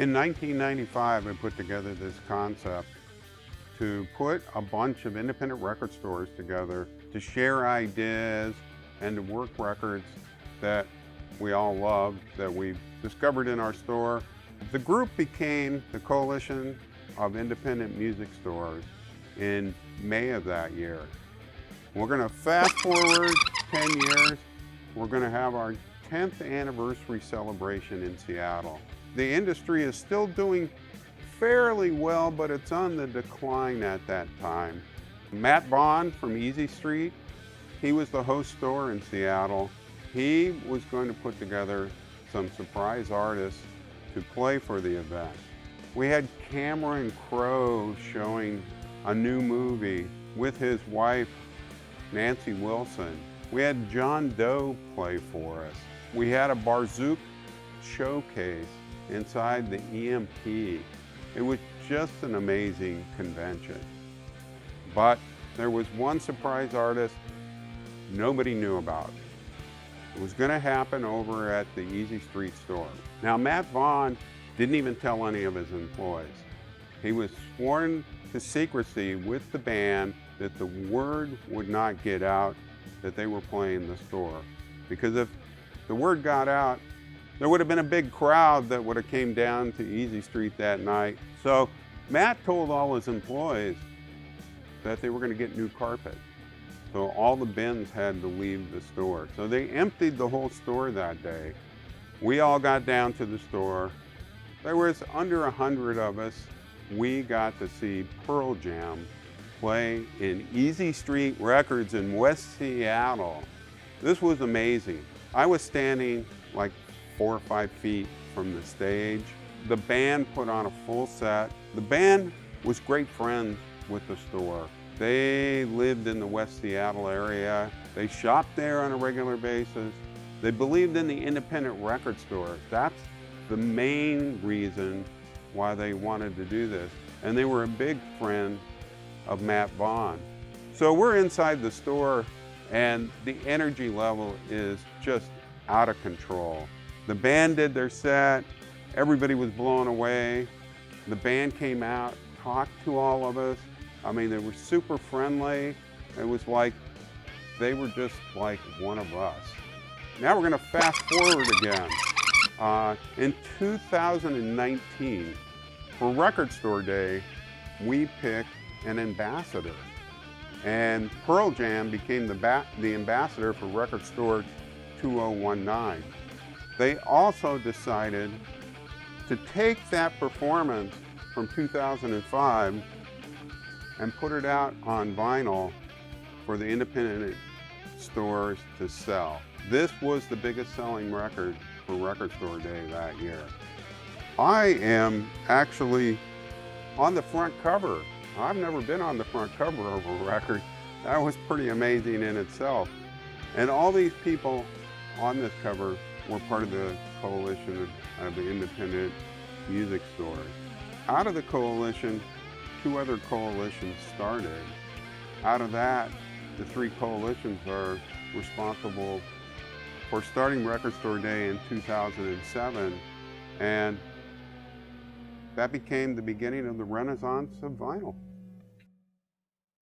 In 1995, I put together this concept to put a bunch of independent record stores together to share ideas and to work records that we all love, that we discovered in our store. The group became the Coalition of Independent Music Stores in May of that year. We're going to fast forward 10 years. We're going to have our 10th anniversary celebration in Seattle. The industry is still doing fairly well, but it's on the decline at that time. Matt Vaughn from Easy Street, he was the host store in Seattle. He was going to put together some surprise artists to play for the event. We had Cameron Crowe showing a new movie with his wife, Nancy Wilson. We had John Doe play for us. We had a Barzook showcase inside the EMP. It was just an amazing convention. But there was one surprise artist nobody knew about. It was going to happen over at the Easy Street store. Now, Matt Vaughn didn't even tell any of his employees. He was sworn to secrecy with the band that the word would not get out that they were playing the store. Because if the word got out, there would have been a big crowd that would have came down to Easy Street that night. So Matt told all his employees that they were going to get new carpet. So all the bins had to leave the store. So they emptied the whole store that day. We all got down to the store. There was under 100 of us. We got to see Pearl Jam play in Easy Street Records in West Seattle. This was amazing. I was standing like 4 or 5 feet from the stage. The band put on a full set. The band was great friends with the store. They lived in the West Seattle area. They shopped there on a regular basis. They believed in the independent record stores. That's the main reason why they wanted to do this. And they were a big friend of Matt Vaughn. So we're inside the store and the energy level is just out of control. The band did their set. Everybody was blown away. The band came out, talked to all of us. I mean, they were super friendly. It was like they were just like one of us. Now we're going to fast forward again. In 2019, for Record Store Day, we picked an ambassador. And Pearl Jam became the ambassador for Record Store 2019. They also decided to take that performance from 2005 and put it out on vinyl for the independent stores to sell. This was the biggest selling record for Record Store Day that year. I am actually on the front cover. I've never been on the front cover of a record. That was pretty amazing in itself. And all these people on this cover were part of the coalition of the independent music stores. Out of the coalition, 2 other coalitions started. Out of that, the 3 coalitions are responsible for starting Record Store Day in 2007, and that became the beginning of the renaissance of vinyl.